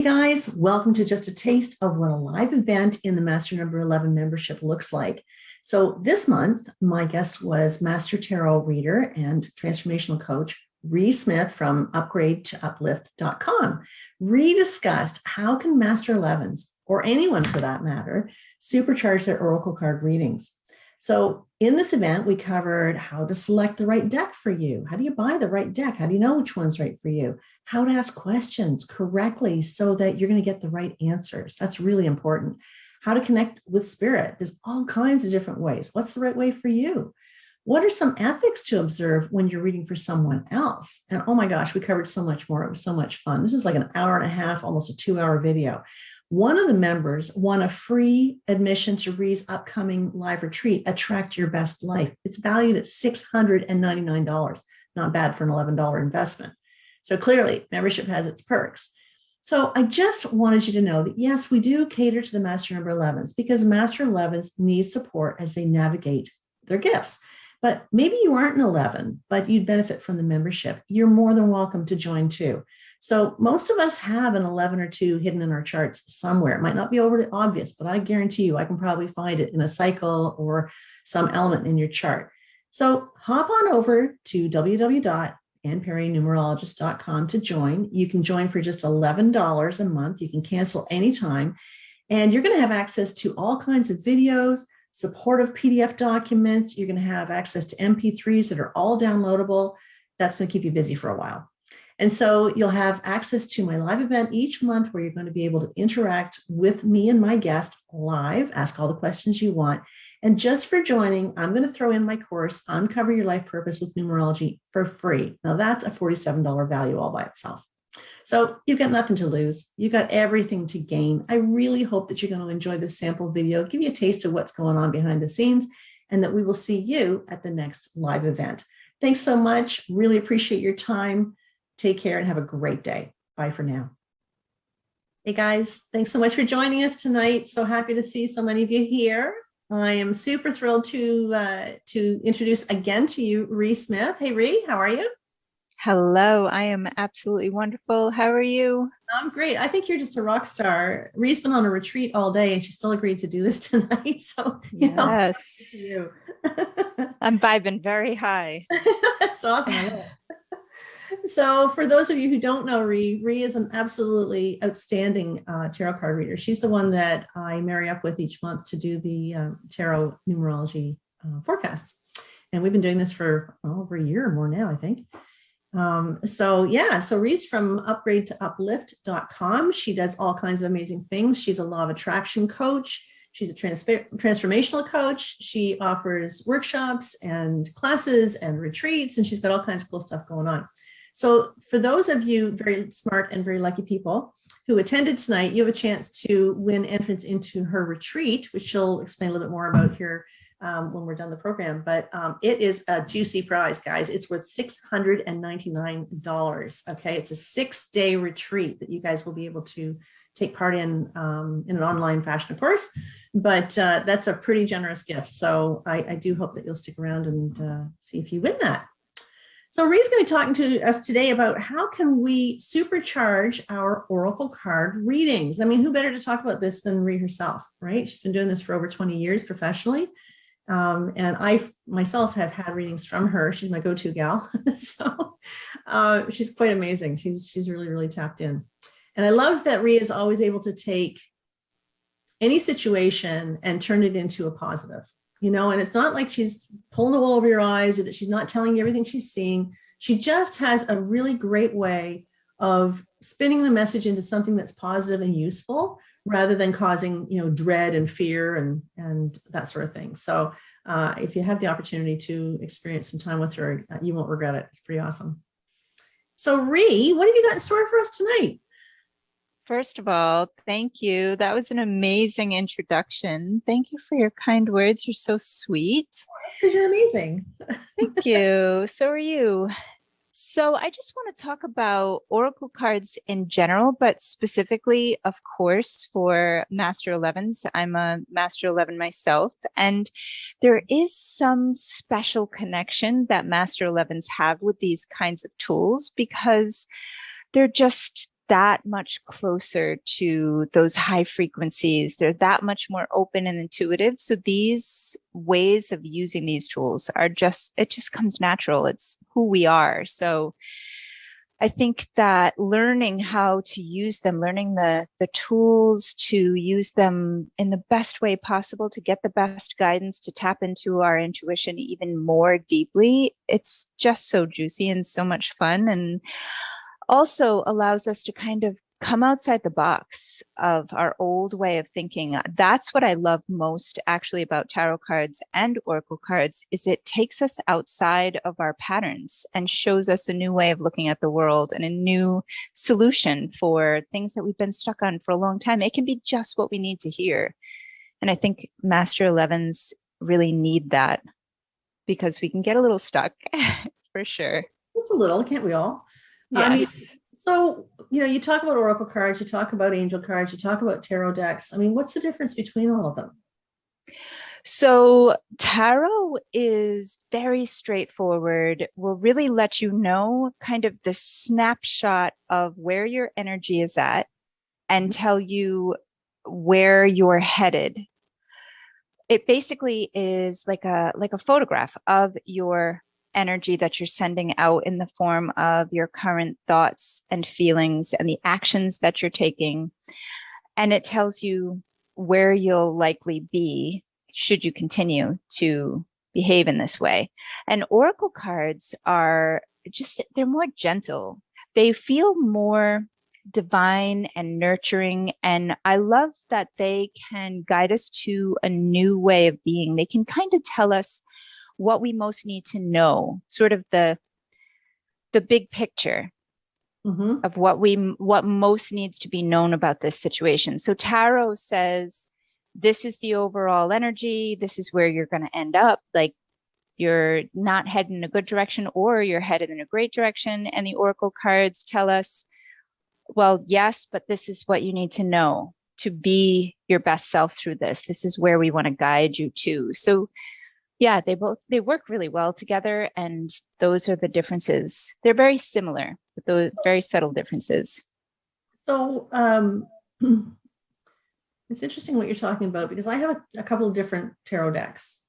Hey guys, welcome to just a taste of what a live event in the Master Number 11 membership looks like. So this month, my guest was Master Tarot reader and transformational coach Ree Smith from upgradetouplift.com. Ree discussed how can Master 11s, or anyone for that matter, supercharge their oracle card readings. So in this event, we covered how to select the right deck for you. How do you buy the right deck? How do you know which one's right for you? How to ask questions correctly so that you're going to get the right answers. That's really important. How to connect with spirit. There's all kinds of different ways. What's the right way for you? What are some ethics to observe when you're reading for someone else? And oh my gosh, we covered so much more. It was so much fun. This is like an hour and a half, almost a 2-hour video. One of the members won a free admission to Ree's upcoming live retreat, Attract Your Best Life. It's valued at $699. Not bad for an $11 investment. So clearly, membership has its perks. So I just wanted you to know that, yes, we do cater to the Master Number 11s because Master 11s need support as they navigate their gifts. But maybe you aren't an 11, but you'd benefit from the membership. You're more than welcome to join too. So most of us have an 11 or 2 hidden in our charts somewhere. It might not be overly obvious, but I guarantee you I can probably find it in a cycle or some element in your chart. So hop on over to www.annperrynumerologist.com to join. You can join for just $11 a month. You can cancel anytime. And you're going to have access to all kinds of videos, supportive PDF documents. You're going to have access to MP3s that are all downloadable. That's going to keep you busy for a while. And so you'll have access to my live event each month where you're going to be able to interact with me and my guest live, ask all the questions you want. And just for joining, I'm going to throw in my course, Uncover Your Life Purpose with Numerology, for free. Now that's a $47 value all by itself. So you've got nothing to lose. You've got everything to gain. I really hope that you're going to enjoy this sample video, give you a taste of what's going on behind the scenes, and that we will see you at the next live event. Thanks so much. Really appreciate your time. Take care and have a great day. Bye for now. Hey guys, thanks so much for joining us tonight. So happy to see so many of you here. I am super thrilled to introduce again to you Ree Smith. Hey Ree, how are you? Hello, I am absolutely wonderful. How are you? I'm great. I think you're just a rock star. Ree's been on a retreat all day and she still agreed to do this tonight. So, yes, you. I'm vibing very high. That's awesome. I love it. So for those of you who don't know Ree is an absolutely outstanding tarot card reader. She's the one that I marry up with each month to do the tarot numerology forecasts. And we've been doing this for over a year or more now, I think. So Ree's from upgradetouplift.com. She does all kinds of amazing things. She's a law of attraction coach. She's a transformational coach. She offers workshops and classes and retreats, and she's got all kinds of cool stuff going on. So for those of you very smart and very lucky people who attended tonight, you have a chance to win entrance into her retreat, which she'll explain a little bit more about here when we're done the program. But it is a juicy prize, guys. It's worth $699. Okay, it's a 6-day retreat that you guys will be able to take part in an online fashion, of course. But that's a pretty generous gift. So I do hope that you'll stick around and see if you win that. So Ree's going to be talking to us today about how can we supercharge our oracle card readings. I mean, who better to talk about this than Ree herself, right? She's been doing this for over 20 years professionally. And I myself have had readings from her. She's my go-to gal. So she's quite amazing. She's really, really tapped in. And I love that Ree is always able to take any situation and turn it into a positive. And it's not like she's pulling the wool over your eyes or that she's not telling you everything she's seeing. She just has a really great way of spinning the message into something that's positive and useful rather than causing, dread and fear and that sort of thing. So if you have the opportunity to experience some time with her, you won't regret it. It's pretty awesome. So Ree, what have you got in store for us tonight? First of all, thank you. That was an amazing introduction. Thank you for your kind words. You're so sweet. Because you're amazing. Thank you. So are you. So I just want to talk about oracle cards in general, but specifically, of course, for Master 11s. I'm a Master 11 myself, and there is some special connection that Master 11s have with these kinds of tools because they're just that much closer to those high frequencies. They're that much more open and intuitive. So these ways of using these tools are just, it just comes natural. It's who we are. So I think that learning how to use them, learning the tools to use them in the best way possible to get the best guidance, to tap into our intuition even more deeply, it's just so juicy and so much fun. And also allows us to kind of come outside the box of our old way of thinking. That's what I love most actually about tarot cards and oracle cards, is it takes us outside of our patterns and shows us a new way of looking at the world and a new solution for things that we've been stuck on for a long time. It can be just what we need to hear. And I think Master 11s really need that, because we can get a little stuck for sure. Just a little, can't we all? Yes. I mean, so, you talk about oracle cards, you talk about angel cards, you talk about tarot decks. I mean, what's the difference between all of them? So tarot is very straightforward, will really let you know kind of the snapshot of where your energy is at and tell you where you're headed. It basically is like a photograph of your energy that you're sending out in the form of your current thoughts and feelings and the actions that you're taking. And it tells you where you'll likely be should you continue to behave in this way. And oracle cards are just, they're more gentle. They feel more divine and nurturing. And I love that they can guide us to a new way of being. They can kind of tell us what we most need to know, sort of the big picture of what most needs to be known about this situation. So tarot says, this is the overall energy. This is where you're going to end up. Like, you're not heading in a good direction or you're headed in a great direction. And the oracle cards tell us, well, yes, but this is what you need to know to be your best self through this. This is where we want to guide you to. So yeah, they work really well together, and those are the differences. They're very similar, but those very subtle differences. So it's interesting what you're talking about, because I have a couple of different tarot decks,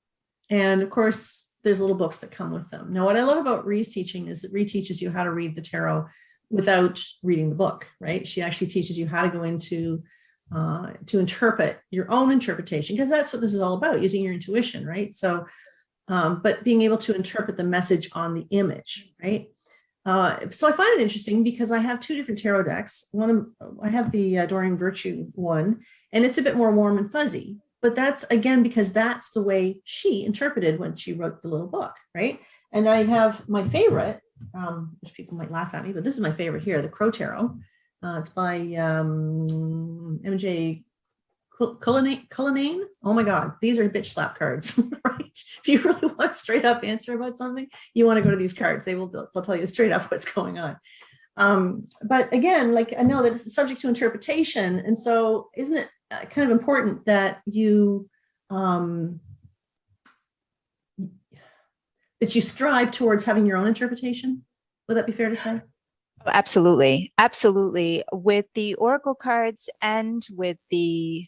and of course there's little books that come with them. Now, what I love about Ree's teaching is that Ree teaches you how to read the tarot without reading the book, right? She actually teaches you how to go into to interpret your own interpretation, because that's what this is all about, using your intuition, right? So, but being able to interpret the message on the image, right? So I find it interesting because I have two different tarot decks. I have the Adoring Virtue one, and it's a bit more warm and fuzzy, but that's again because that's the way she interpreted when she wrote the little book, right? And I have my favorite, which people might laugh at me, but this is my favorite here, the Crow Tarot. It's by MJ Cullinane. Oh my God, these are bitch slap cards, right? If you really want a straight up answer about something, you want to go to these cards. They'll tell you straight up what's going on. But again, like, I know that it's subject to interpretation. And so isn't it kind of important that you strive towards having your own interpretation? Would that be fair to say? Absolutely. Absolutely. With the oracle cards and with the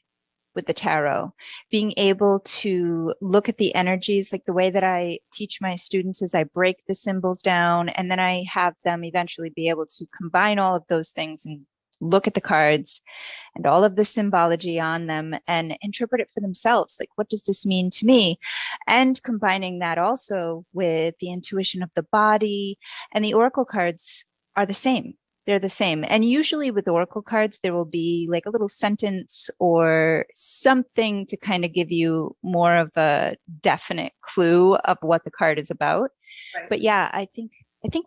tarot, being able to look at the energies, like the way that I teach my students is I break the symbols down, and then I have them eventually be able to combine all of those things and look at the cards and all of the symbology on them and interpret it for themselves. Like, what does this mean to me? And combining that also with the intuition of the body. And the oracle cards are the same. They're the same. And usually with oracle cards, there will be like a little sentence or something to kind of give you more of a definite clue of what the card is about. Right. But yeah, I think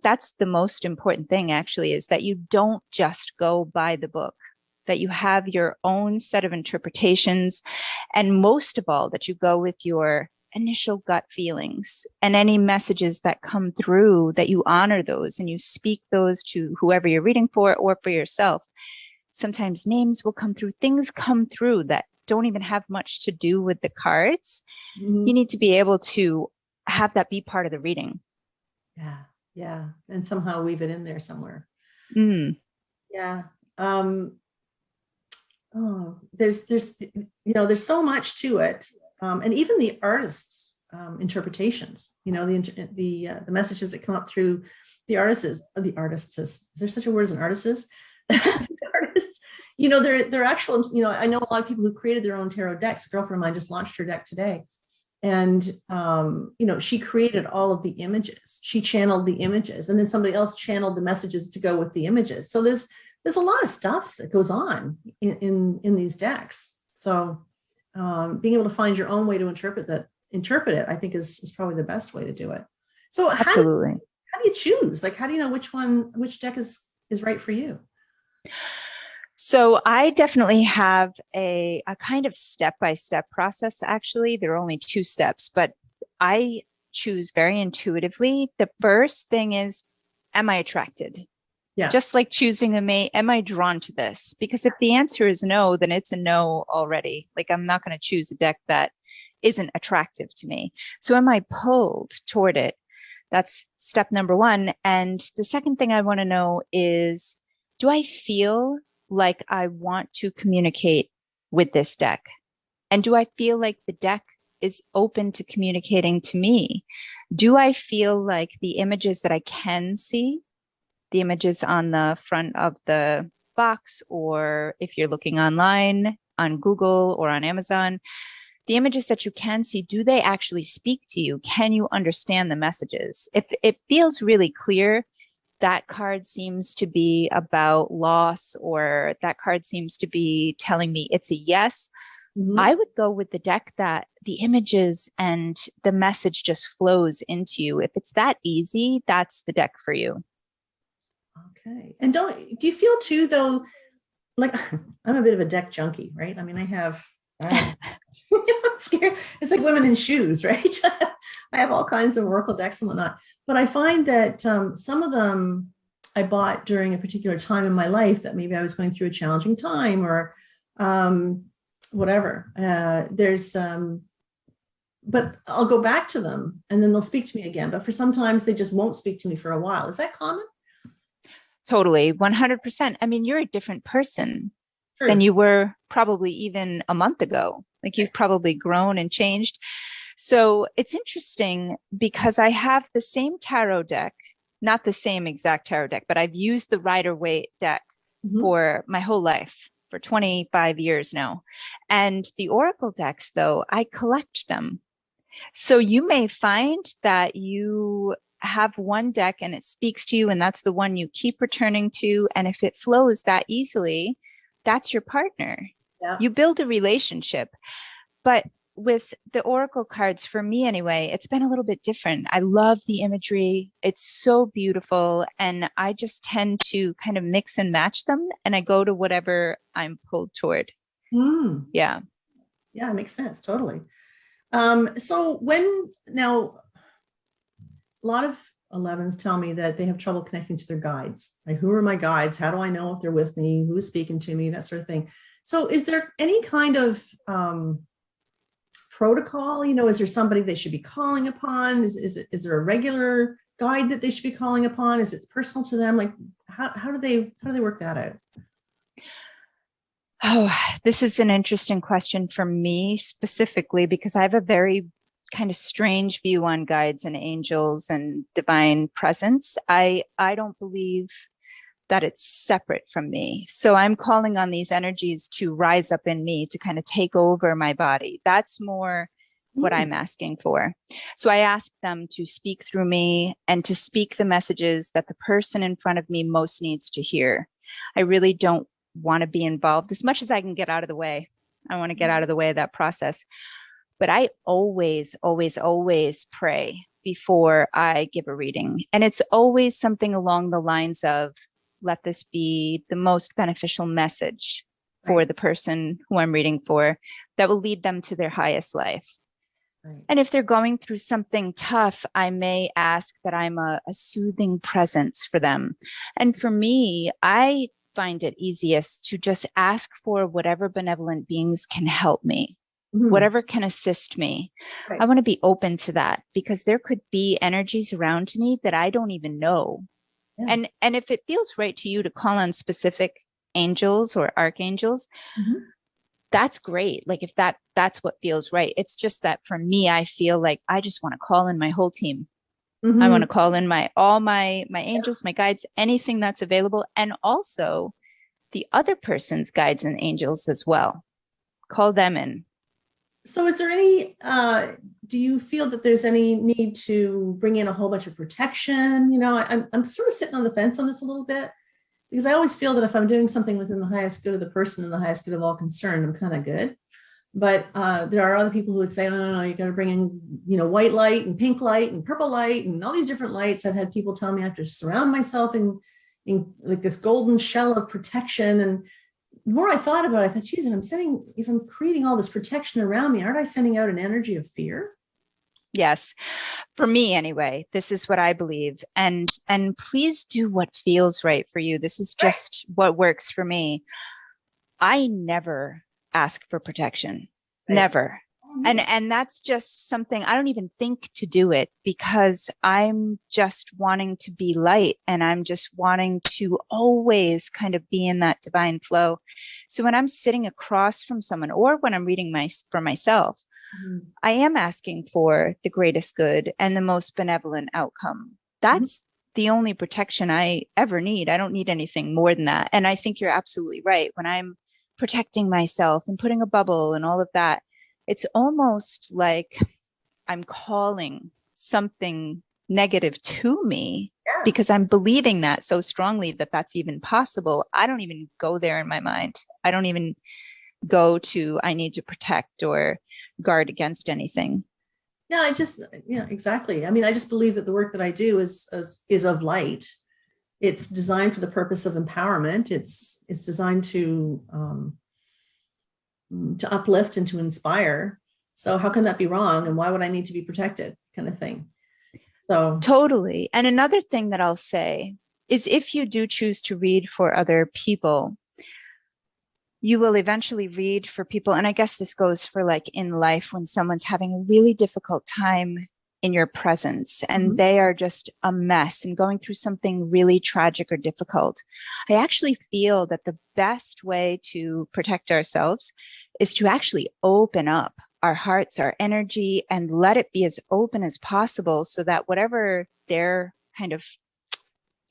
that's the most important thing actually, is that you don't just go by the book, that you have your own set of interpretations. And most of all, that you go with your initial gut feelings, and any messages that come through, that you honor those and you speak those to whoever you're reading for or for yourself. Sometimes names will come through, things come through that don't even have much to do with the cards. You need to be able to have that be part of the reading. Yeah. And somehow weave it in there somewhere. Yeah. there's there's so much to it, and even the artists' interpretations. The messages that come up through the artists. Is there such a word as an artist? The artists. They're actual. I know a lot of people who created their own tarot decks. A girlfriend of mine just launched her deck today. And, she created all of the images. She channeled the images, and then somebody else channeled the messages to go with the images. So there's a lot of stuff that goes on in these decks. So being able to find your own way to interpret it, I think is probably the best way to do it. So absolutely. How do you choose? Like, how do you know which deck is right for you? So I definitely have a kind of step-by-step process. Actually, there are only 2 steps, but I choose very intuitively. The first thing is, am I attracted? Yeah. Just like choosing a mate, am I drawn to this? Because if the answer is no, then it's a no already. Like, I'm not going to choose a deck that isn't attractive to me. So am I pulled toward it? That's step number 1. And the second thing I want to know is, do I feel like I want to communicate with this deck? And do I feel like the deck is open to communicating to me? Do I feel like the images that I can see, the images on the front of the box, or if you're looking online on Google or on Amazon, the images that you can see, do they actually speak to you? Can you understand the messages? If it feels really clear, that card seems to be about loss, or that card seems to be telling me it's a yes, I would go with the deck that the images and the message just flows into you. If it's that easy, that's the deck for you. Okay. And do you feel too, though, like, I'm a bit of a deck junkie, right? I mean, I'm scared. It's like women in shoes, right? I have all kinds of oracle decks and whatnot, but I find that some of them I bought during a particular time in my life that maybe I was going through a challenging time, or whatever. But I'll go back to them and then they'll speak to me again. But for sometimes they just won't speak to me for a while. Is that common? Totally, 100%. I mean, you're a different person than you were probably even a month ago. Like, you've probably grown and changed. So it's interesting because I have the same tarot deck, not the same exact tarot deck, but I've used the Rider-Waite deck for my whole life, for 25 years now. And the oracle decks, though, I collect them. So you may find that you have one deck and it speaks to you, and that's the one you keep returning to. And if it flows that easily, that's your partner. Yeah. You build a relationship. But with the oracle cards, for me anyway, it's been a little bit different. I love the imagery. It's so beautiful. And I just tend to kind of mix and match them. And I go to whatever I'm pulled toward. Yeah. Yeah, it makes sense. Totally. So now a lot of 11s tell me that they have trouble connecting to their guides. Like, who are my guides? How do I know if they're with me? Who is speaking to me? That sort of thing. So is there any kind of protocol? Is there somebody they should be calling upon? Is there a regular guide that they should be calling upon? Is it personal to them? Like, how do they work that out? Oh, this is an interesting question for me specifically, because I have a very kind of strange view on guides and angels and divine presence. I don't believe that it's separate from me. So I'm calling on these energies to rise up in me, to kind of take over my body. That's more what I'm asking for. So I ask them to speak through me and to speak the messages that the person in front of me most needs to hear. I really don't want to be involved as much as I can get out of the way. I want to get out of the way of that process. But I always, always, always pray before I give a reading. And it's always something along the lines of, let this be the most beneficial message for the person who I'm reading for, that will lead them to their highest life. Right. And if they're going through something tough, I may ask that I'm a soothing presence for them. And for me, I find it easiest to just ask for whatever benevolent beings can help me, whatever can assist me. Right. I want to be open to that, because there could be energies around me that I don't even know. Yeah. And if it feels right to you to call on specific angels or archangels, that's great. Like if that's what feels right. It's just that for me, I feel like I just want to call in my whole team. I want to call in all my angels, my guides, anything that's available, and also the other person's guides and angels as well. Call them in. So is there any, do you feel that there's any need to bring in a whole bunch of protection? You know, I'm sort of sitting on the fence on this a little bit, because I always feel that if I'm doing something within the highest good of the person and the highest good of all concerned, I'm kind of good. But there are other people who would say, no, you got to bring in, you know, white light and pink light and purple light and all these different lights. I've had people tell me I have to surround myself in like this golden shell of protection. And the more I thought about it, I thought, geez, if I'm creating all this protection around me, aren't I sending out an energy of fear? Yes. For me anyway, this is what I believe. And please do what feels right for you. This is just what works for me. I never ask for protection. Right. Never. And that's just something I don't even think to do it, because I'm just wanting to be light, and I'm just wanting to always kind of be in that divine flow. So when I'm sitting across from someone, or when I'm reading for myself, I am asking for the greatest good and the most benevolent outcome. That's the only protection I ever need. I don't need anything more than that. And I think you're absolutely right. When I'm protecting myself and putting a bubble and all of that, it's almost like I'm calling something negative to me, because I'm believing that so strongly that that's even possible. I don't even go there in my mind. I don't even go to, I need to protect or guard against anything. Yeah, exactly. I mean, I just believe that the work that I do is of light. It's designed for the purpose of empowerment. It's designed to uplift and to inspire. So how can that be wrong? And why would I need to be protected, kind of thing? So totally. And another thing that I'll say is, if you do choose to read for other people, you will eventually read for people. And I guess this goes for like in life, when someone's having a really difficult time in your presence and they are just a mess and going through something really tragic or difficult. I actually feel that the best way to protect ourselves is to actually open up our hearts, our energy, and let it be as open as possible, so that whatever they're kind of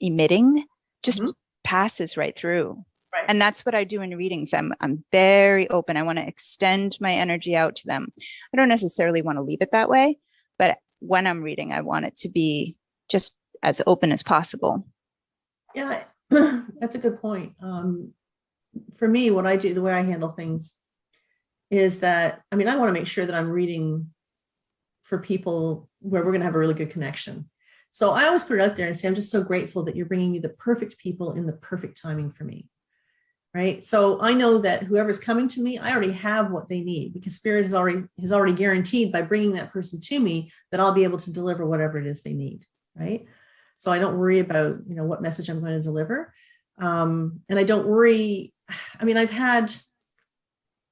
emitting just passes right through. Right. And that's what I do in readings. I'm very open. I want to extend my energy out to them. I don't necessarily want to leave it that way, but when I'm reading, I want it to be just as open as possible. Yeah, that's a good point. For me, what I do, the way I handle things is that, I mean, I want to make sure that I'm reading for people where we're going to have a really good connection. So I always put it out there and say, I'm just so grateful that you're bringing me the perfect people in the perfect timing for me. Right. So I know that whoever's coming to me, I already have what they need, because Spirit has already guaranteed by bringing that person to me that I'll be able to deliver whatever it is they need. Right. So I don't worry about, what message I'm going to deliver. And I don't worry. I mean,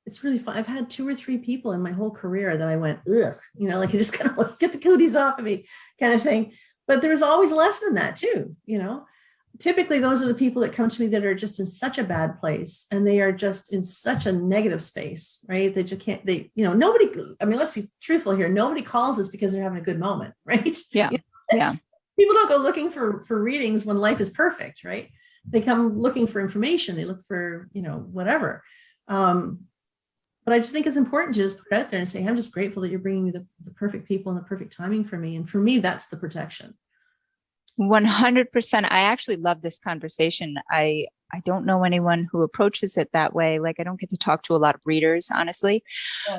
it's really fun. I've had 2 or 3 people in my whole career that I went, ugh, like you just kind of like, get the cooties off of me kind of thing. But there's always a lesson in that too, Typically, those are the people that come to me that are just in such a bad place, and they are just in such a negative space, right? They just can't, nobody, I mean, let's be truthful here. Nobody calls us because they're having a good moment, right? Yeah. Yeah. People don't go looking for readings when life is perfect, right? They come looking for information. They look for, whatever. But I just think it's important to just put it out there and say, I'm just grateful that you're bringing me the perfect people and the perfect timing for me. And for me, that's the protection. 100%. I actually love this conversation. I don't know anyone who approaches it that way. Like, I don't get to talk to a lot of readers, honestly,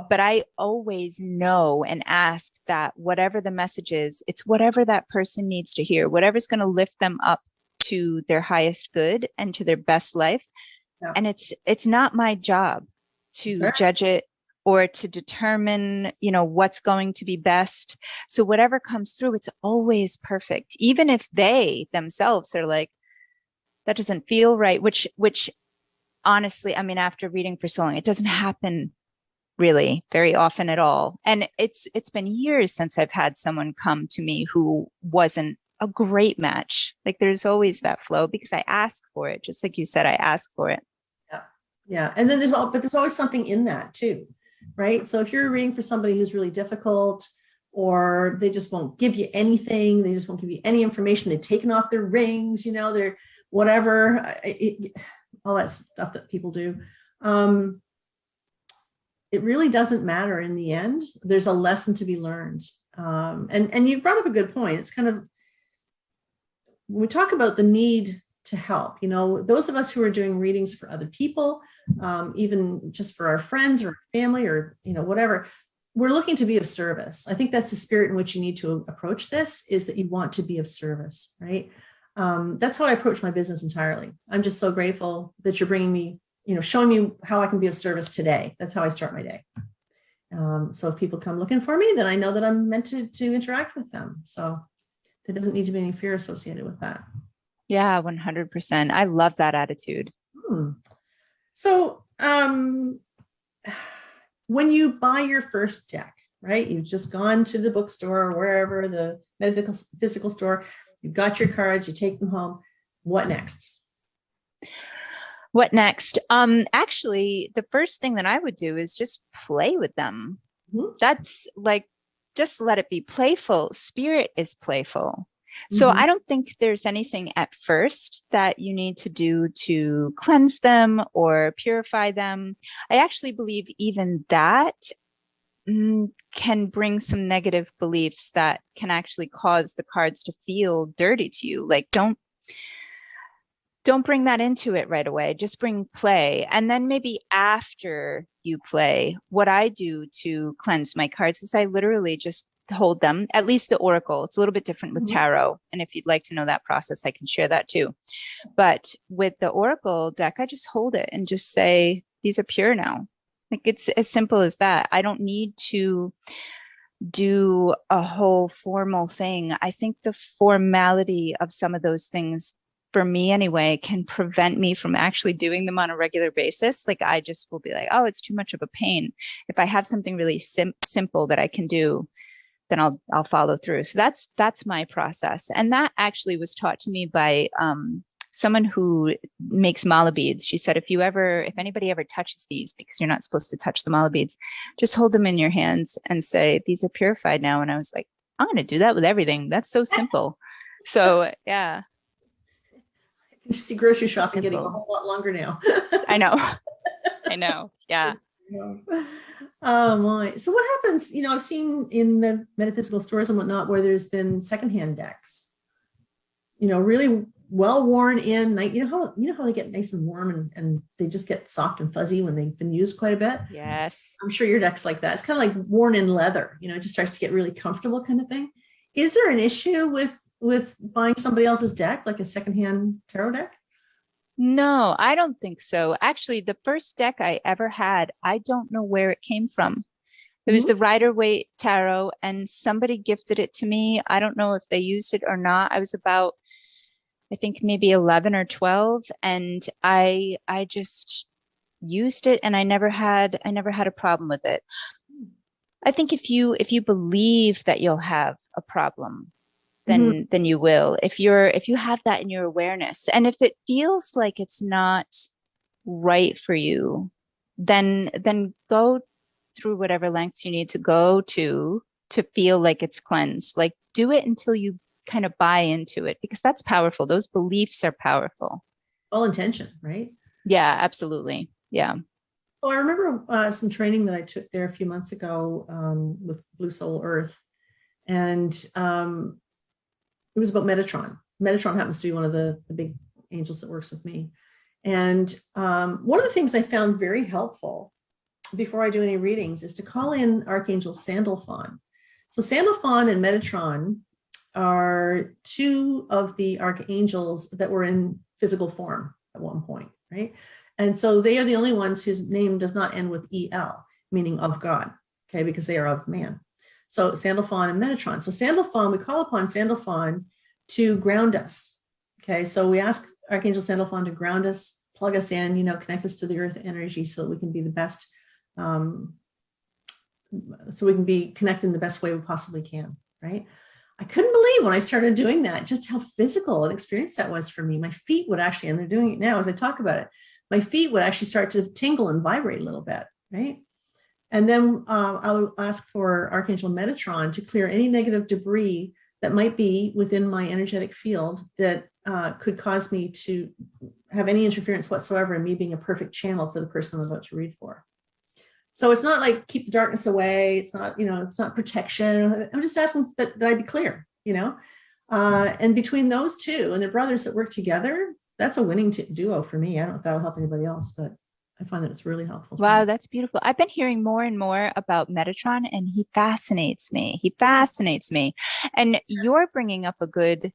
but I always know and ask that whatever the message is, it's whatever that person needs to hear, whatever's going to lift them up to their highest good and to their best life. Yeah. And it's not my job to judge it or to determine, what's going to be best. So whatever comes through, it's always perfect. Even if they themselves are like, that doesn't feel right, which honestly, I mean, after reading for so long, it doesn't happen really very often at all. And it's been years since I've had someone come to me who wasn't a great match. Like, there's always that flow because I ask for it. Just like you said, I ask for it. Yeah. And then there's always something in that too, right? So if you're reading for somebody who's really difficult, or they just won't give you anything, they just won't give you any information, they've taken off their rings, they're whatever, all that stuff that people do. It really doesn't matter in the end. There's a lesson to be learned. And you brought up a good point. It's kind of, when we talk about the need to help, those of us who are doing readings for other people, even just for our friends or family or, whatever, we're looking to be of service. I think that's the spirit in which you need to approach this, is that you want to be of service, right? That's how I approach my business entirely. I'm just so grateful that you're bringing me, showing me how I can be of service today. That's how I start my day. So if people come looking for me, then I know that I'm meant to interact with them. So there doesn't need to be any fear associated with that. Yeah, 100%. I love that attitude. So when you buy your first deck, right? You've just gone to the bookstore or wherever, the physical store, you've got your cards, you take them home. What next? What next? Actually, the first thing that I would do is just play with them. Mm-hmm. That's like, just let it be playful. Spirit is playful. So I don't think there's anything at first that you need to do to cleanse them or purify them. I actually believe even that can bring some negative beliefs that can actually cause the cards to feel dirty to you. Like, don't bring that into it right away. Just bring play. And then maybe after you play, what I do to cleanse my cards is I literally just hold them, at least the oracle. It's a little bit different with tarot. And if you'd like to know that process, I can share that too. But with the oracle deck, I just hold it and just say, these are pure now. Like, it's as simple as that. I don't need to do a whole formal thing. I think the formality of some of those things, for me anyway, can prevent me from actually doing them on a regular basis. Like, I just will be like, oh, it's too much of a pain. If I have something really simple that I can do, then I'll follow through. So that's my process. And that actually was taught to me by someone who makes mala beads. She said, if anybody ever touches these, because you're not supposed to touch the mala beads, just hold them in your hands and say, these are purified now. And I was like, I'm going to do that with everything. That's so simple. So yeah. I can see grocery shopping getting a whole lot longer now. I know. Yeah. Oh my. So what happens, I've seen in metaphysical stores and whatnot, where there's been secondhand decks, really well worn in, like, how they get nice and warm and they just get soft and fuzzy when they've been used quite a bit. Yes. I'm sure your deck's like that. It's kind of like worn in leather, it just starts to get really comfortable kind of thing. Is there an issue with buying somebody else's deck, like a secondhand tarot deck? No, I don't think so. Actually, the first deck I ever had, I don't know where it came from. It was the Rider-Waite Tarot, and somebody gifted it to me. I don't know if they used it or not. I was about, I think maybe 11 or 12, and I just used it, and I never had a problem with it. I think if you believe that you'll have a problem, then you will. If you have that in your awareness, and if it feels like it's not right for you, then go through whatever lengths you need to go to feel like it's cleansed. Like, do it until you kind of buy into it, because that's powerful. Those beliefs are powerful. All intention, right? Yeah, absolutely. Yeah. So I remember some training that I took there a few months ago with Blue Soul Earth, and it was about Metatron. Metatron happens to be one of the big angels that works with me. And one of the things I found very helpful before I do any readings is to call in Archangel Sandalphon. So Sandalphon and Metatron are two of the archangels that were in physical form at one point, right? And so they are the only ones whose name does not end with EL, meaning of God, okay, because they are of man. So Sandalphon and Metatron. So Sandalphon, we call upon Sandalphon to ground us. Okay, so we ask Archangel Sandalphon to ground us, plug us in, connect us to the earth energy so that we can be the best, so we can be connected in the best way we possibly can, right? I couldn't believe when I started doing that, just how physical an experience that was for me. My feet would actually, and they're doing it now as I talk about it, my feet would actually start to tingle and vibrate a little bit, right? And then I'll ask for Archangel Metatron to clear any negative debris that might be within my energetic field that could cause me to have any interference whatsoever in me being a perfect channel for the person I'm about to read for. So it's not like keep the darkness away. It's not, it's not protection. I'm just asking that I be clear, and between those two and their brothers that work together, that's a winning duo for me. I don't know if that'll help anybody else, but I find that it's really helpful. Wow, that's beautiful. I've been hearing more and more about Metatron, and he fascinates me. He fascinates me. And you're bringing up a good,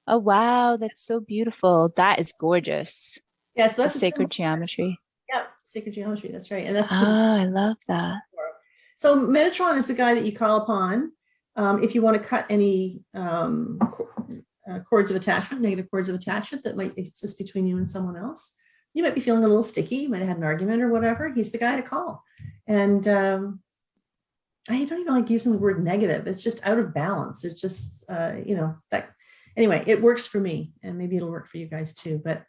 oh, wow, that's so beautiful. That is gorgeous. Yes, that's sacred geometry. Yeah, sacred geometry. That's right. And that's I love that. So Metatron is the guy that you call upon if you want to cut any cords of attachment, negative cords of attachment that might exist between you and someone else. You might be feeling a little sticky. You might have had an argument or whatever. He's the guy to call. And I don't even like using the word negative. It's just out of balance. It's just, that. Anyway, it works for me, and maybe it'll work for you guys too. But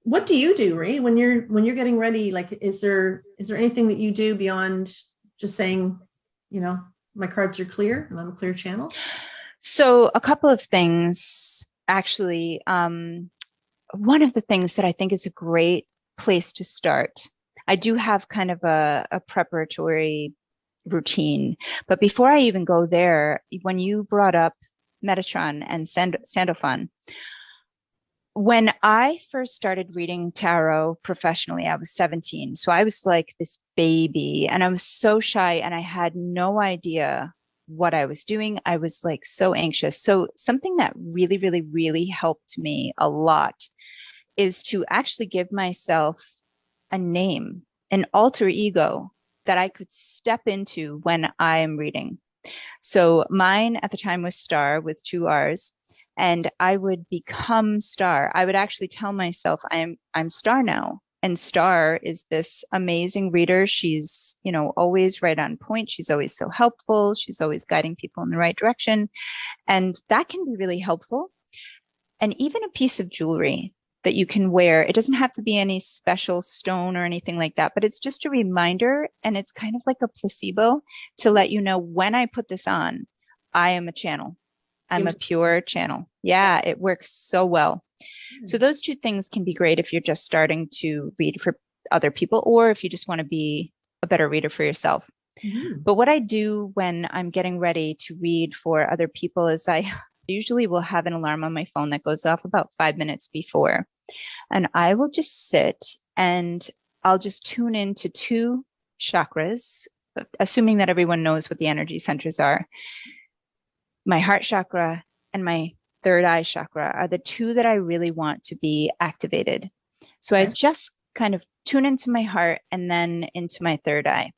what do you do, Ree, when you're getting ready? Like, is there anything that you do beyond just saying, my cards are clear and I'm a clear channel? So a couple of things, actually. One of the things that I think is a great place to start, I do have kind of a preparatory routine, but before I even go there, when you brought up Metatron and Sandalphon, when I first started reading tarot professionally, I was 17. So I was like this baby, and I was so shy, and I had no idea what I was doing. I was like so anxious. So something that really, really, really helped me a lot is to actually give myself a name, an alter ego that I could step into when I am reading. So mine at the time was Star with 2 R's, and I would become Star. I would actually tell myself I'm Star now. And Star is this amazing reader. She's, always right on point. She's always so helpful. She's always guiding people in the right direction. And that can be really helpful. And even a piece of jewelry that you can wear, it doesn't have to be any special stone or anything like that, but it's just a reminder. And it's kind of like a placebo to let you know, when I put this on, I am a channel. I'm a pure channel. Yeah, it works so well. So those 2 things can be great if you're just starting to read for other people, or if you just want to be a better reader for yourself. But what I do when I'm getting ready to read for other people is I usually will have an alarm on my phone that goes off about 5 minutes before. And I will just sit and I'll just tune into 2 chakras, assuming that everyone knows what the energy centers are. My heart chakra and my third eye chakra are the 2 that I really want to be activated. So I just kind of tune into my heart and then into my third eye.